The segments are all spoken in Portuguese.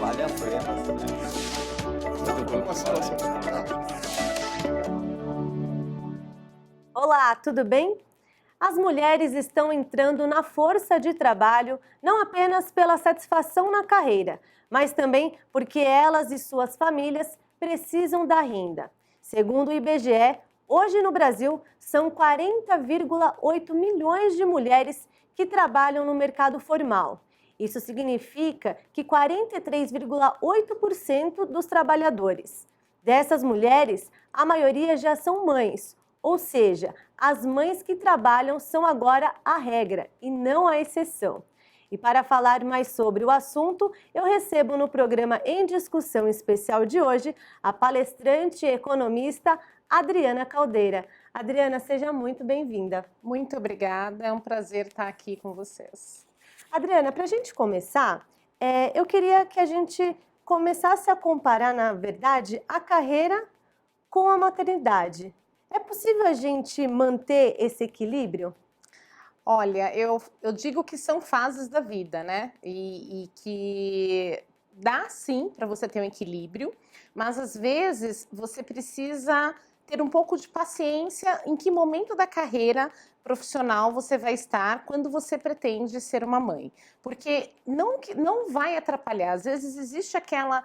vale a pena, né? Muito bom, Olá, tudo bem? As mulheres estão entrando na força de trabalho não apenas pela satisfação na carreira, mas também porque elas e suas famílias precisam da renda. Segundo o IBGE, hoje no Brasil são 40,8 milhões de mulheres que trabalham no mercado formal. Isso significa que 43,8% dos trabalhadores. Dessas mulheres, a maioria já são mães, ou seja, as mães que trabalham são agora a regra e não a exceção. E para falar mais sobre o assunto, eu recebo no programa Em Discussão Especial de hoje a palestrante e economista Adriana Caldeira. Adriana, seja muito bem-vinda. Muito obrigada, é um prazer estar aqui com vocês. Adriana, para a gente começar, eu queria que a gente começasse a comparar, na verdade, a carreira com a maternidade. É possível a gente manter esse equilíbrio? Olha, eu digo que são fases da vida, né? E que dá sim para você ter um equilíbrio, mas às vezes você precisa ter um pouco de paciência em que momento da carreira profissional você vai estar quando você pretende ser uma mãe. Porque não vai atrapalhar. Às vezes existe aquela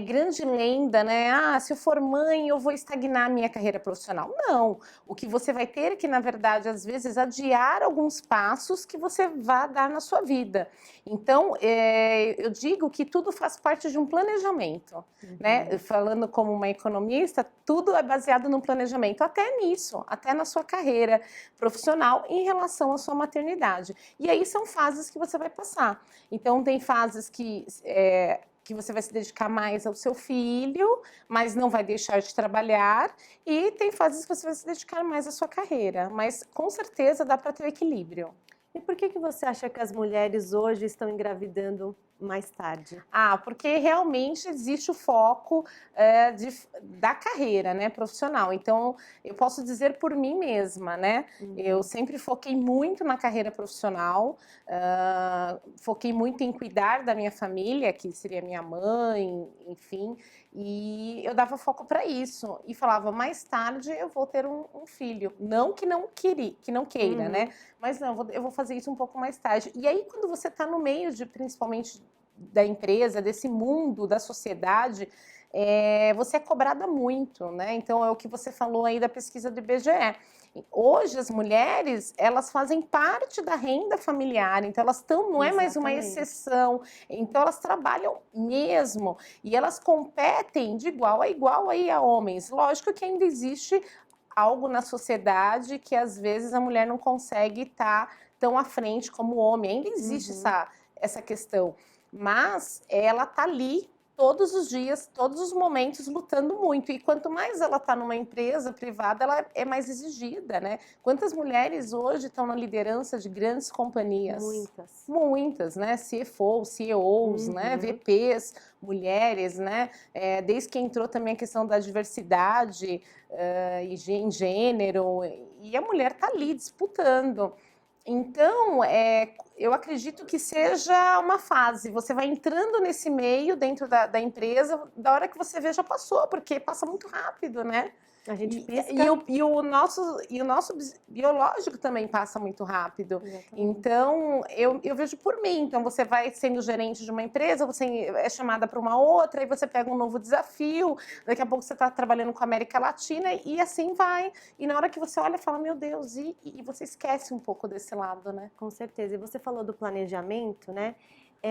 grande lenda, né? Ah, se eu for mãe, eu vou estagnar a minha carreira profissional. Não. O que você vai ter é que, na verdade, às vezes, adiar alguns passos que você vai dar na sua vida. Então, eu digo que tudo faz parte de um planejamento, né? Falando como uma economista, tudo é baseado no planejamento, até nisso, até na sua carreira profissional em relação à sua maternidade. E aí são fases que você vai passar. Então, tem fases que você vai se dedicar mais ao seu filho, mas não vai deixar de trabalhar, e tem fases que você vai se dedicar mais à sua carreira, mas com certeza dá para ter o equilíbrio. E por que você acha que as mulheres hoje estão engravidando mais tarde? Ah, porque realmente existe o foco da carreira, né, profissional. Então, eu posso dizer por mim mesma, né? Eu sempre foquei muito na carreira profissional, foquei muito em cuidar da minha família, que seria minha mãe, enfim, e eu dava foco para isso. E falava, mais tarde eu vou ter um filho. Não que não queira, né? Mas não, eu vou fazer isso um pouco mais tarde. E aí, quando você está no meio de, principalmente, da empresa, desse mundo, da sociedade, você é cobrada muito, né? Então, é o que você falou aí da pesquisa do IBGE. Hoje, as mulheres, elas fazem parte da renda familiar, então elas estão, não é mais uma exceção, então elas trabalham mesmo, e elas competem de igual aí a homens. Lógico que ainda existe algo na sociedade que, às vezes, a mulher não consegue estar tão à frente como o homem, ainda existe essa questão. Mas ela está ali todos os dias, todos os momentos, lutando muito. E quanto mais ela está numa empresa privada, ela é mais exigida, né? Quantas mulheres hoje estão na liderança de grandes companhias? Muitas. Muitas, né? CFOs, CEOs, né? VPs, mulheres, né? Desde que entrou também a questão da diversidade em gênero, e a mulher está ali disputando. Então, eu acredito que seja uma fase. Você vai entrando nesse meio dentro da empresa, da hora que você vê já passou, porque passa muito rápido, né? A gente pisca. E o nosso biológico também passa muito rápido. Exatamente. Então, eu vejo por mim. Então, você vai sendo gerente de uma empresa, você é chamada para uma outra, aí você pega um novo desafio, daqui a pouco você está trabalhando com a América Latina, e assim vai. E na hora que você olha, fala, meu Deus, e você esquece um pouco desse lado, né? Com certeza. E você falou do planejamento, né?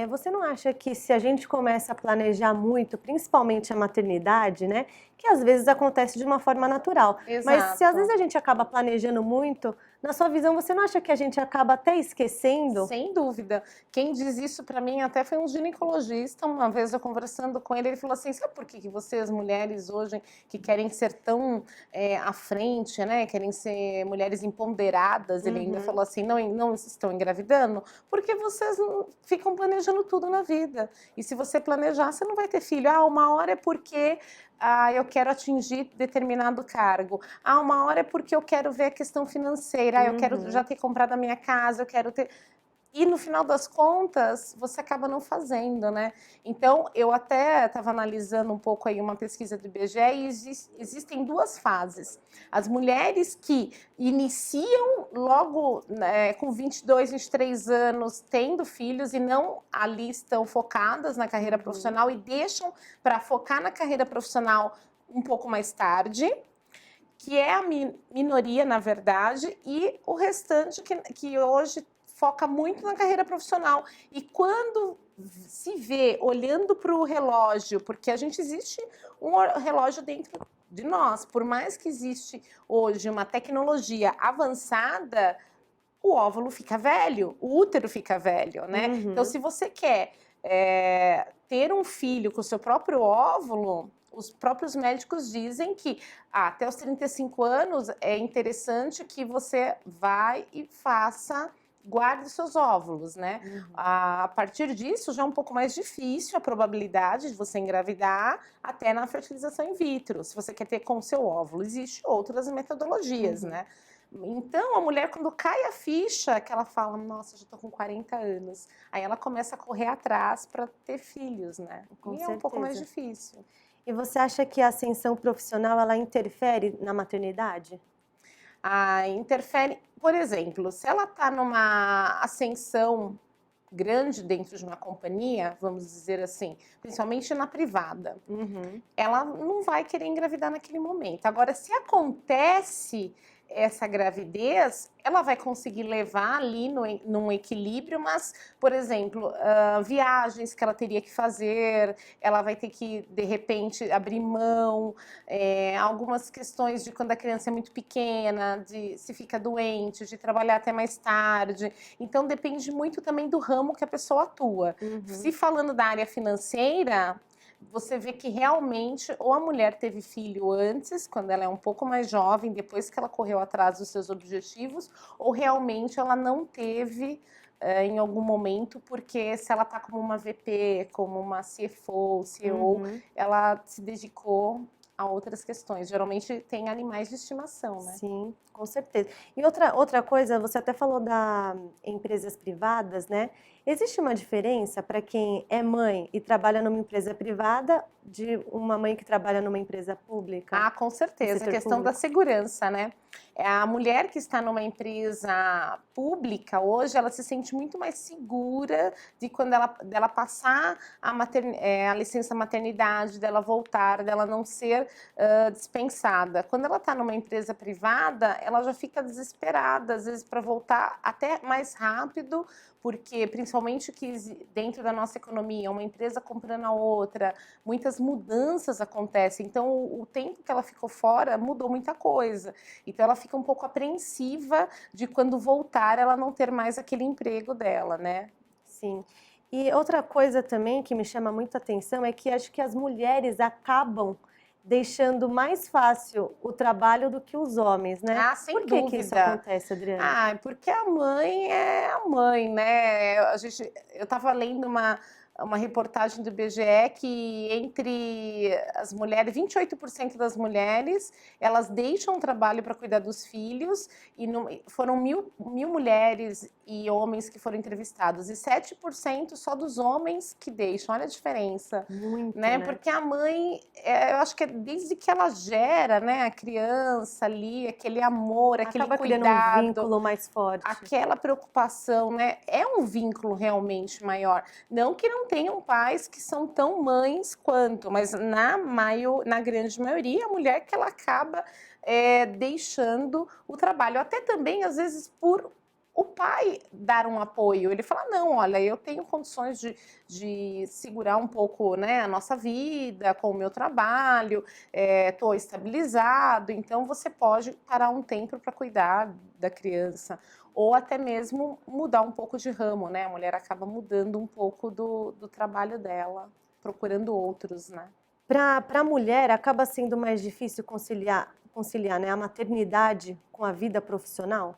Você não acha que se a gente começa a planejar muito, principalmente a maternidade, né? Que às vezes acontece de uma forma natural. Exato. Mas se às vezes a gente acaba planejando muito, na sua visão, você não acha que a gente acaba até esquecendo? Sem dúvida. Quem diz isso para mim até foi um ginecologista. Uma vez eu conversando com ele falou assim, sabe por que vocês, mulheres hoje, que querem ser tão à frente, né? Querem ser mulheres empoderadas, ele ainda falou assim, não estão engravidando? Porque vocês ficam planejando tudo na vida. E se você planejar, você não vai ter filho. Ah, uma hora é porque eu quero atingir determinado cargo. Ah, uma hora é porque eu quero ver a questão financeira. Ah, eu quero já ter comprado a minha casa, eu quero ter... E no final das contas, você acaba não fazendo, né? Então, eu até estava analisando um pouco aí uma pesquisa do IBGE e existem duas fases. As mulheres que iniciam logo, né, com 22, 23 anos, tendo filhos e não ali estão focadas na carreira profissional e deixam para focar na carreira profissional um pouco mais tarde, que é a minoria, na verdade, e o restante que hoje foca muito na carreira profissional. E quando se vê olhando para o relógio, porque a gente existe um relógio dentro de nós, por mais que existe hoje uma tecnologia avançada, o óvulo fica velho, o útero fica velho, né? Então, se você quer ter um filho com o seu próprio óvulo, os próprios médicos dizem que até os 35 anos é interessante que você vá e guarde seus óvulos, né? A partir disso já é um pouco mais difícil a probabilidade de você engravidar até na fertilização in vitro, se você quer ter com o seu óvulo. Existem outras metodologias, né? Então, a mulher, quando cai a ficha, que ela fala, nossa, já tô com 40 anos, aí ela começa a correr atrás para ter filhos, né? Com e é um pouco mais difícil. E você acha que a ascensão profissional, ela interfere na maternidade? Interfere, por exemplo, se ela está numa ascensão grande dentro de uma companhia, vamos dizer assim, principalmente na privada, ela não vai querer engravidar naquele momento. Agora, se acontece essa gravidez, ela vai conseguir levar ali num equilíbrio, mas, por exemplo, viagens que ela teria que fazer, ela vai ter que, de repente, abrir mão, algumas questões de quando a criança é muito pequena, de se fica doente, de trabalhar até mais tarde. Então, depende muito também do ramo que a pessoa atua. Se falando da área financeira, você vê que realmente ou a mulher teve filho antes, quando ela é um pouco mais jovem, depois que ela correu atrás dos seus objetivos, ou realmente ela não teve em algum momento, porque se ela está como uma VP, como uma CFO, CEO, ela se dedicou a outras questões. Geralmente tem animais de estimação, né? Sim, com certeza. E outra coisa, você até falou das empresas privadas, né? Existe uma diferença para quem é mãe e trabalha numa empresa privada de uma mãe que trabalha numa empresa pública? Com certeza. A questão da segurança, né? A mulher que está numa empresa pública hoje, ela se sente muito mais segura de quando dela passar a licença maternidade, dela voltar, dela não ser dispensada. Quando ela está numa empresa privada, ela já fica desesperada, às vezes, para voltar até mais rápido, porque principalmente que dentro da nossa economia, uma empresa comprando a outra, muitas mudanças acontecem. Então, o tempo que ela ficou fora mudou muita coisa. Então, ela fica um pouco apreensiva de quando voltar ela não ter mais aquele emprego dela, né? Sim. E outra coisa também que me chama muito a atenção é que acho que as mulheres acabam deixando mais fácil o trabalho do que os homens, né? Sem Por dúvida. Que isso acontece, Adriana? Porque a mãe é a mãe, né? Eu estava lendo uma reportagem do IBGE que entre as mulheres, 28% das mulheres, elas deixam o trabalho para cuidar dos filhos, e foram mil mulheres e homens que foram entrevistados, e 7% só dos homens que deixam. Olha a diferença. Muito, né? Porque a mãe, eu acho que é desde que ela gera, né, a criança ali, aquele amor, aquele acaba cuidado, criando um vínculo mais forte. aquela preocupação, né? É um vínculo realmente maior. Não que não tenham pais que são tão mães quanto, mas na grande maioria, a mulher que ela acaba deixando o trabalho. Até também, às vezes, por o pai dar um apoio. Ele fala, não, olha, eu tenho condições de segurar um pouco, né, a nossa vida com o meu trabalho, estou estabilizado, então você pode parar um tempo para cuidar da criança. Ou até mesmo mudar um pouco de ramo, né? A mulher acaba mudando um pouco do trabalho dela, procurando outros, né? Para a mulher, acaba sendo mais difícil conciliar, né, a maternidade com a vida profissional?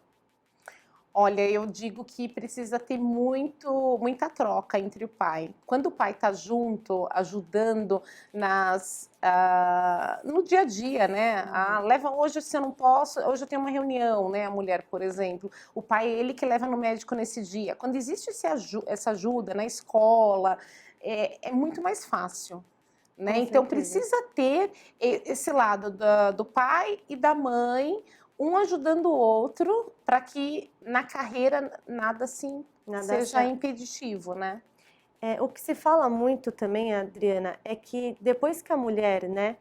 Olha, eu digo que precisa ter muita troca entre o pai. Quando o pai está junto, ajudando no dia a dia, né? Leva hoje se eu não posso, hoje eu tenho uma reunião, né? A mulher, por exemplo, o pai é ele que leva no médico nesse dia. Quando existe essa ajuda na escola, é muito mais fácil. Né? Então precisa ter esse lado do pai e da mãe, um ajudando o outro, para que na carreira nada assim seja impeditivo, né? O que se fala muito também, Adriana, é que depois que a mulher, né,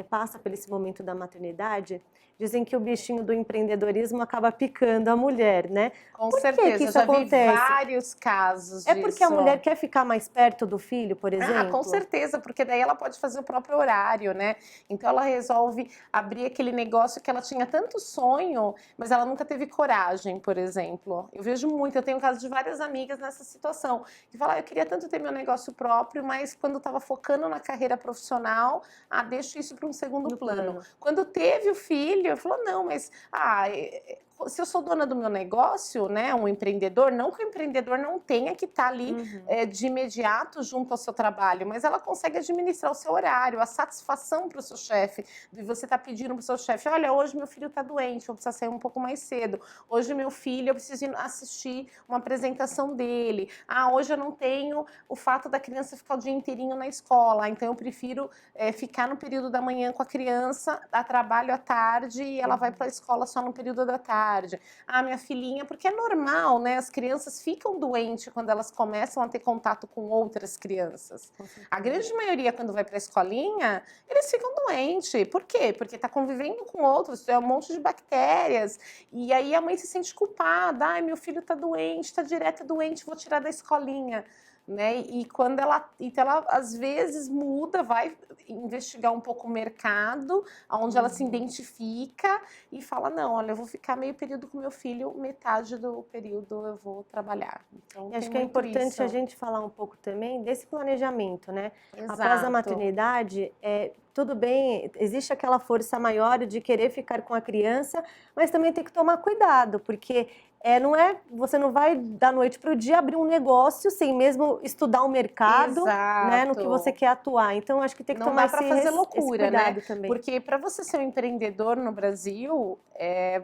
passa por esse momento da maternidade, dizem que o bichinho do empreendedorismo acaba picando a mulher, né? Com Por certeza, que isso já acontece? vi vários casos disso. É porque a mulher quer ficar mais perto do filho, por exemplo? Com certeza, porque daí ela pode fazer o próprio horário, né? Então ela resolve abrir aquele negócio que ela tinha tanto sonho, mas ela nunca teve coragem, por exemplo. Eu vejo muito, eu tenho caso de várias amigas nessa situação, que falam, eu queria tanto ter meu negócio próprio, mas quando estava focando na carreira profissional, deixo isso para um segundo plano. Quando teve o filho, falou, não, mas se eu sou dona do meu negócio, né, um empreendedor, não que o empreendedor não tenha que estar ali de imediato junto ao seu trabalho, mas ela consegue administrar o seu horário, a satisfação para o seu chefe, de você estar pedindo para o seu chefe, olha, hoje meu filho está doente, eu preciso sair um pouco mais cedo, hoje meu filho, eu preciso ir assistir uma apresentação dele, hoje eu não tenho o fato da criança ficar o dia inteirinho na escola, então eu prefiro ficar no período da manhã com a criança, a trabalho à tarde e ela vai para a escola só no período da tarde. Minha filhinha, porque é normal, né? As crianças ficam doentes quando elas começam a ter contato com outras crianças. A grande maioria, quando vai para a escolinha, eles ficam doentes. Por quê? Porque está convivendo com outros, é um monte de bactérias. E aí a mãe se sente culpada. Meu filho está doente, está direto doente, vou tirar da escolinha. Né? E quando então ela às vezes muda, vai investigar um pouco o mercado, onde ela se identifica e fala, não, olha, eu vou ficar meio período com meu filho, metade do período eu vou trabalhar. Então, acho que é importante a gente falar um pouco também desse planejamento, né? Exato. Após a maternidade, tudo bem, existe aquela força maior de querer ficar com a criança, mas também tem que tomar cuidado, porque você não vai da noite para o dia abrir um negócio sem mesmo estudar o mercado, né, no que você quer atuar. Então, acho que tem que tomar esse fazer loucura, cuidado, né? também. Porque para você ser um empreendedor no Brasil,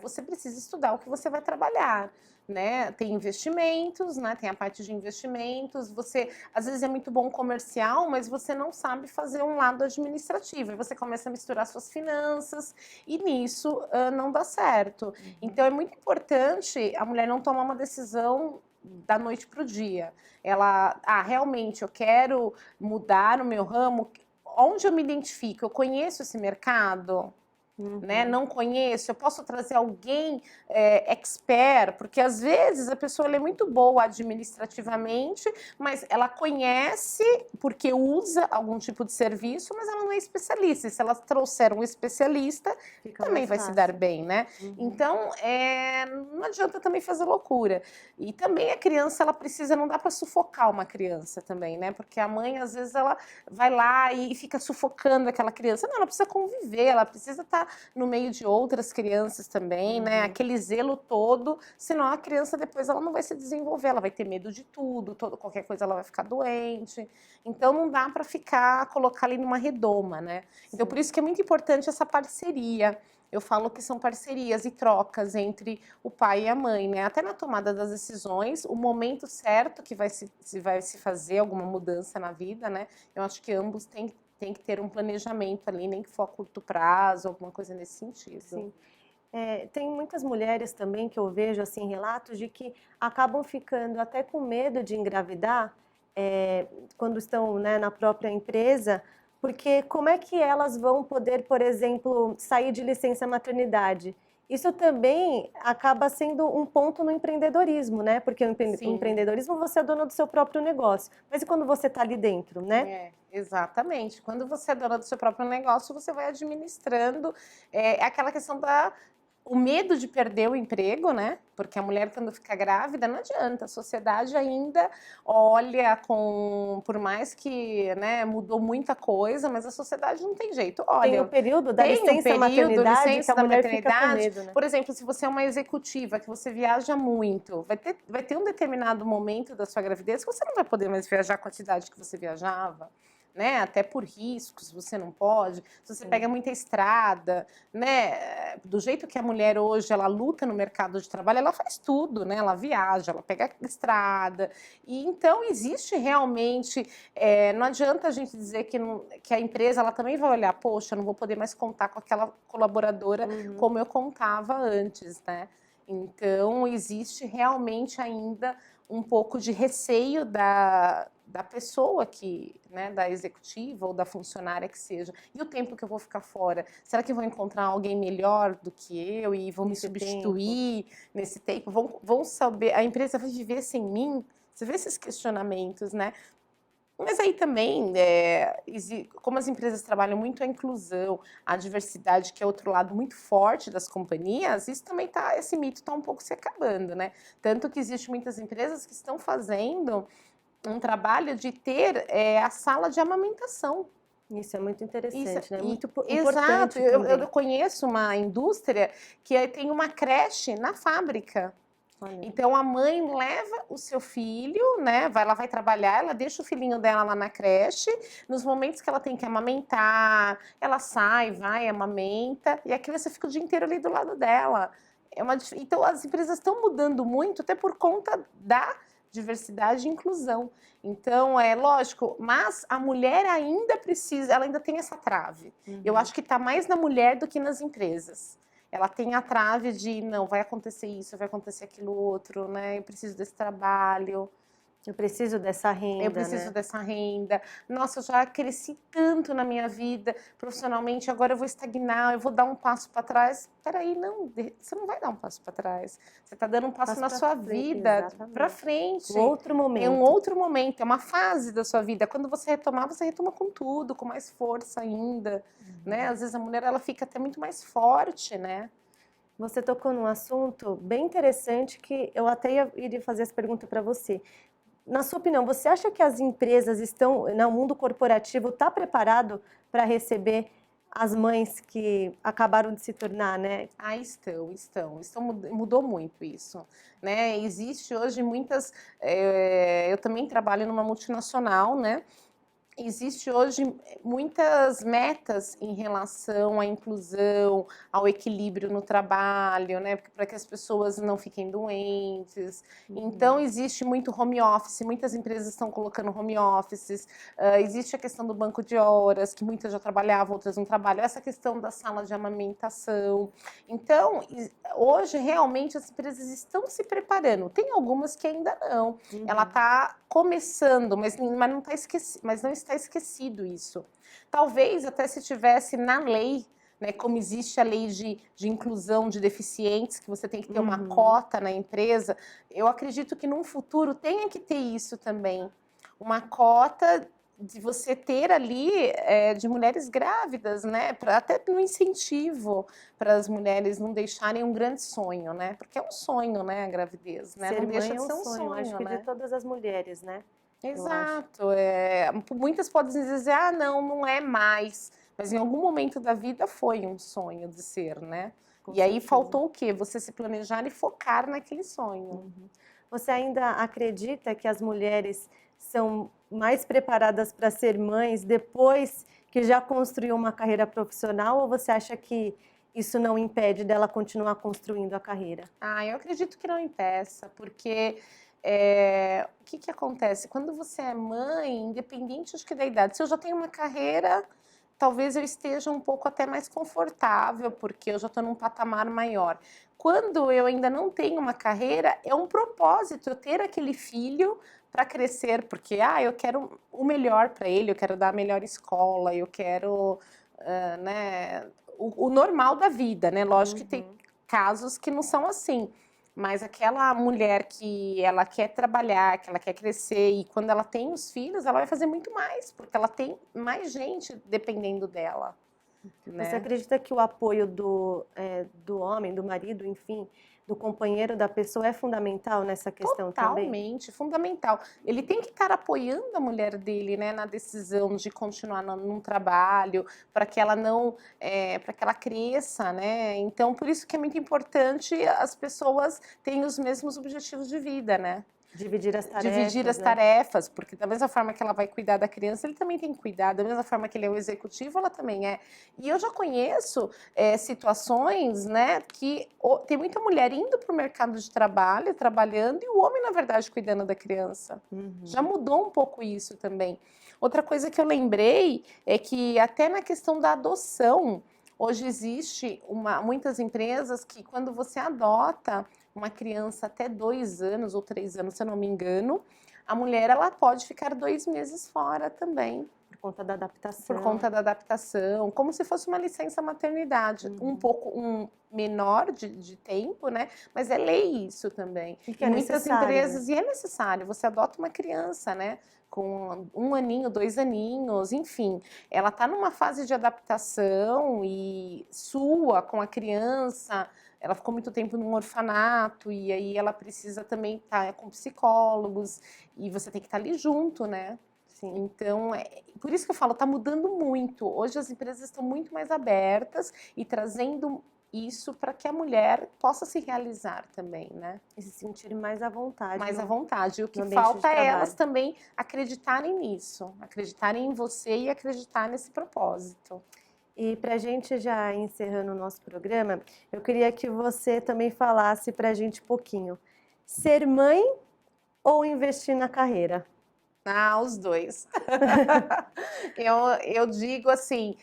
você precisa estudar o que você vai trabalhar. Né? Tem investimentos, né? Tem a parte de investimentos. Você, às vezes, é muito bom comercial, mas você não sabe fazer um lado administrativo. E você começa a misturar suas finanças e nisso não dá certo. Então, é muito importante a mulher não tomar uma decisão da noite para o dia. Ela, realmente, eu quero mudar o meu ramo. Onde eu me identifico? Eu conheço esse mercado? Né? Não conheço, eu posso trazer alguém expert, porque às vezes a pessoa é muito boa administrativamente, mas ela conhece porque usa algum tipo de serviço, mas ela não é especialista. E se ela trouxer um especialista, também vai se dar bem, né? Então, não adianta também fazer loucura. E também a criança, ela precisa, não dá para sufocar uma criança também, né? Porque a mãe, às vezes, ela vai lá e fica sufocando aquela criança. Não, ela precisa conviver, ela precisa estar no meio de outras crianças também, né? Aquele zelo todo, senão a criança depois ela não vai se desenvolver, ela vai ter medo de tudo, qualquer coisa ela vai ficar doente. Então não dá para colocar ali numa redoma, né? Então por isso que é muito importante essa parceria. Eu falo que são parcerias e trocas entre o pai e a mãe, né? Até na tomada das decisões, o momento certo que vai se fazer alguma mudança na vida, né? Eu acho que ambos têm que ter um planejamento ali, nem que for a curto prazo, alguma coisa nesse sentido. Sim. Tem muitas mulheres também que eu vejo assim, relatos de que acabam ficando até com medo de engravidar quando estão, né, na própria empresa, porque como é que elas vão poder, por exemplo, sair de licença maternidade? Isso também acaba sendo um ponto no empreendedorismo, né? Porque o empreendedorismo você é dona do seu próprio negócio. Mas e quando você está ali dentro, né? Exatamente. Quando você é dona do seu próprio negócio, você vai administrando. É aquela questão da o medo de perder o emprego, né? Porque a mulher, quando fica grávida, não adianta. A sociedade ainda olha por mais que, né, mudou muita coisa, mas a sociedade não tem jeito. Olha, Tem o período da tem um licença período, maternidade licença que a da mulher fica com maternidade. medo, né? Por exemplo, se você é uma executiva, que você viaja muito, vai ter um determinado momento da sua gravidez que você não vai poder mais viajar a quantidade que você viajava. Né? Até por riscos, você não pode. Se você pega muita estrada, né? Do jeito que a mulher hoje ela luta no mercado de trabalho, ela faz tudo, né? Ela viaja, ela pega a estrada. E então existe realmente. Não adianta a gente dizer que a empresa ela também vai olhar, poxa, eu não vou poder mais contar com aquela colaboradora como eu contava antes, né? Então existe realmente ainda um pouco de receio da pessoa que, né, da executiva ou da funcionária que seja. E o tempo que eu vou ficar fora? Será que eu vou encontrar alguém melhor do que eu e vão me substituir nesse tempo? Vão saber, a empresa vai viver sem mim? Você vê esses questionamentos, né? Mas aí também, como as empresas trabalham muito a inclusão, a diversidade, que é outro lado muito forte das companhias, isso também esse mito está um pouco se acabando, né? Tanto que existem muitas empresas que estão fazendo um trabalho de ter a sala de amamentação. Isso é muito interessante, né? Muito importante. Exato. Eu conheço uma indústria que tem uma creche na fábrica. Olha. Então a mãe leva o seu filho, né? Ela vai trabalhar, ela deixa o filhinho dela lá na creche. Nos momentos que ela tem que amamentar, ela sai, vai, amamenta, e a criança fica o dia inteiro ali do lado dela. Então as empresas estão mudando muito, até por conta da diversidade e inclusão. Então, é lógico, mas a mulher ainda precisa, ela ainda tem essa trave. Eu acho que está mais na mulher do que nas empresas. Ela tem a trave de, não, vai acontecer isso, vai acontecer aquilo outro, né? Eu preciso desse trabalho. Eu preciso dessa renda, Eu preciso né? dessa renda. Nossa, eu já cresci tanto na minha vida profissionalmente, agora eu vou estagnar, eu vou dar um passo para trás. Peraí, não, você não vai dar um passo para trás. Você está dando um passo na sua vida para frente. Outro momento. É um outro momento, é uma fase da sua vida. Quando você retomar, você retoma com tudo, com mais força ainda, né? Às vezes a mulher ela fica até muito mais forte, né? Você tocou num assunto bem interessante que eu até iria fazer essa pergunta para você. Na sua opinião, você acha que as empresas estão, o mundo corporativo está preparado para receber as mães que acabaram de se tornar, né? Ah, estão, mudou muito isso, né? Existe hoje muitas, eu também trabalho numa multinacional, né? Existe hoje muitas metas em relação à inclusão, ao equilíbrio no trabalho, né? Para que as pessoas não fiquem doentes. Então, existe muito home office, muitas empresas estão colocando home offices. Existe a questão do banco de horas, que muitas já trabalhavam, outras não trabalham. Essa questão da sala de amamentação. Então, hoje, realmente, as empresas estão se preparando. Tem algumas que ainda não. Ela está começando, mas não está esquecida, mas não está esquecido isso. Talvez até se tivesse na lei, né, como existe a lei de inclusão de deficientes, que você tem que ter uma cota na empresa, eu acredito que num futuro tenha que ter isso também. Uma cota de você ter ali de mulheres grávidas, né, até no incentivo para as mulheres não deixarem um grande sonho, né, porque é um sonho, né, a gravidez, né, Ser não deixa mãe de ser um sonho, acho que né? de todas as mulheres, né? Exato. Muitas podem dizer, ah, não é mais. Mas em algum momento da vida foi um sonho de ser, né? Com e aí certeza. faltou o quê? Você se planejar e focar naquele sonho. Você ainda acredita que as mulheres são mais preparadas para ser mães depois que já construiu uma carreira profissional, ou você acha que isso não impede dela continuar construindo a carreira? Ah, eu acredito que não impeça, porque o que acontece? Quando você é mãe, independente acho que da idade, se eu já tenho uma carreira, talvez eu esteja um pouco até mais confortável, porque eu já estou num patamar maior. Quando eu ainda não tenho uma carreira, é um propósito eu ter aquele filho para crescer, porque eu quero o melhor para ele, eu quero dar a melhor escola, eu quero né, o normal da vida, né? Lógico que tem casos que não são assim. Mas aquela mulher que ela quer trabalhar, que ela quer crescer, e quando ela tem os filhos, ela vai fazer muito mais, porque ela tem mais gente dependendo dela, né? Você acredita que o apoio do homem, do marido, enfim, do companheiro da pessoa é fundamental nessa questão também? Totalmente, fundamental. Ele tem que estar apoiando a mulher dele, né, na decisão de continuar num trabalho, para que ela não, para que ela cresça, né? Então, por isso que é muito importante as pessoas terem os mesmos objetivos de vida, né? Dividir as tarefas, Dividir as né? tarefas, porque da mesma forma que ela vai cuidar da criança, ele também tem que cuidar, da mesma forma que ele é o executivo, ela também é. E eu já conheço situações, né, que tem muita mulher indo para o mercado de trabalho, trabalhando, e o homem, na verdade, cuidando da criança. Já mudou um pouco isso também. Outra coisa que eu lembrei é que até na questão da adoção, hoje existe muitas empresas que quando você adota uma criança até 2 anos ou 3 anos, se eu não me engano, a mulher ela pode ficar 2 meses fora também. Por conta da adaptação. Por conta da adaptação, como se fosse uma licença maternidade, um pouco menor de tempo, né? Mas é lei isso também. E que é muitas necessário, empresas, né? e é necessário, você adota uma criança, né? Com 1 aninho, 2 aninhos, enfim, ela está numa fase de adaptação e sua com a criança. Ela ficou muito tempo num orfanato e aí ela precisa também estar com psicólogos e você tem que estar ali junto, né? Sim. Então, por isso que eu falo, está mudando muito. Hoje as empresas estão muito mais abertas e trazendo isso para que a mulher possa se realizar também, né? E se sentir mais à vontade. Mais à vontade. E o que no ambiente de falta é elas trabalho. também acreditarem nisso, acreditarem em você e acreditar nesse propósito. E para a gente já encerrando o nosso programa, eu queria que você também falasse para a gente um pouquinho. Ser mãe ou investir na carreira? Ah, os dois. eu digo assim,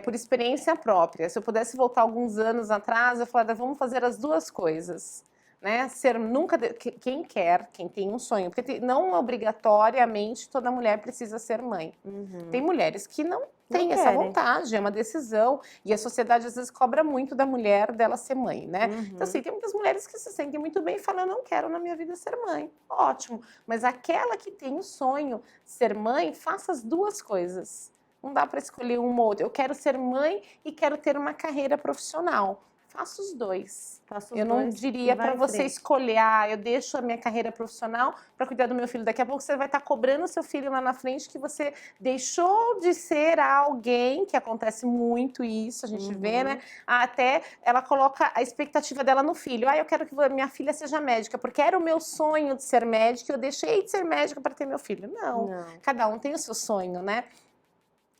por experiência própria. Se eu pudesse voltar alguns anos atrás, eu falaria, vamos fazer as duas coisas. Né? Quem quer, quem tem um sonho, porque não obrigatoriamente toda mulher precisa ser mãe. Tem mulheres que não têm essa querem. vontade, é uma decisão, e a sociedade às vezes cobra muito da mulher dela ser mãe, né? Então assim, tem muitas mulheres que se sentem muito bem e falam, eu não quero na minha vida ser mãe. Ótimo, mas aquela que tem o sonho de ser mãe, faça as duas coisas. Não dá para escolher uma ou outra. Eu quero ser mãe e quero ter uma carreira profissional. Faça os dois. Eu não diria para você escolher, eu deixo a minha carreira profissional para cuidar do meu filho. Daqui a pouco você vai estar cobrando o seu filho lá na frente que você deixou de ser alguém, que acontece muito isso, a gente vê, né? Até ela coloca a expectativa dela no filho. Eu quero que minha filha seja médica, porque era o meu sonho de ser médica e eu deixei de ser médica para ter meu filho. Não, cada um tem o seu sonho, né?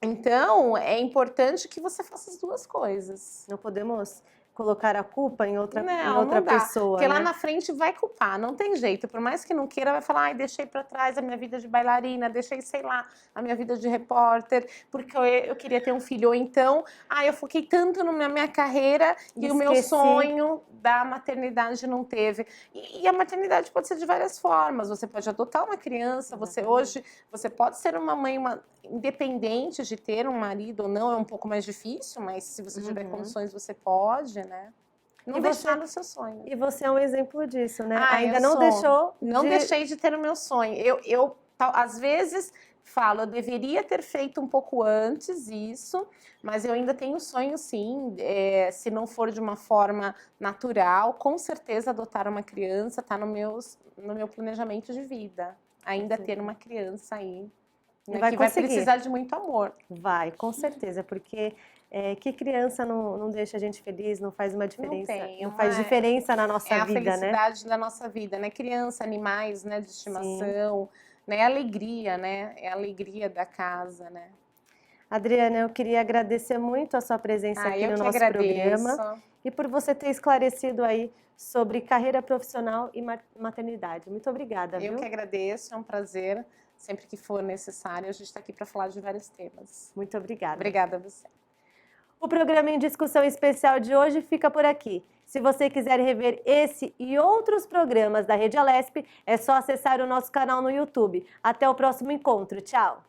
Então, é importante que você faça as duas coisas. Não podemos colocar a culpa em outra não dá, pessoa, porque lá né? na frente vai culpar, não tem jeito, por mais que não queira, vai falar, deixei para trás a minha vida de bailarina, deixei, sei lá, a minha vida de repórter, porque eu queria ter um filho, ou então, eu foquei tanto na minha carreira e o meu sonho da maternidade não teve. E a maternidade pode ser de várias formas, você pode adotar uma criança, hoje, você pode ser uma mãe independente de ter um marido ou não, é um pouco mais difícil, mas se você tiver condições, você pode, né? Não deixar no seu sonho. E você é um exemplo disso, né? Ainda não deixou Não deixei de ter o meu sonho. Eu às vezes, falo, eu deveria ter feito um pouco antes isso, mas eu ainda tenho sonho, sim. Se não for de uma forma natural, com certeza adotar uma criança está no meu planejamento de vida. Ainda ter uma criança aí. Né, que vai precisar de muito amor. Vai, com certeza, porque que criança não deixa a gente feliz, não faz uma diferença, não faz diferença na nossa vida, né? É a felicidade da nossa vida, né? Criança, animais, né, de estimação, né? É alegria, né? É a alegria da casa, né? Adriana, eu queria agradecer muito a sua presença aqui no nosso programa e por você ter esclarecido aí sobre carreira profissional e maternidade. Muito obrigada, viu? Eu que agradeço, é um prazer. Sempre que for necessário, a gente está aqui para falar de vários temas. Muito obrigada. Obrigada a você. O programa em discussão especial de hoje fica por aqui. Se você quiser rever esse e outros programas da Rede Alesp, é só acessar o nosso canal no YouTube. Até o próximo encontro. Tchau!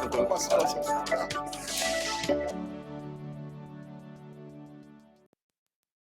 Preocupação.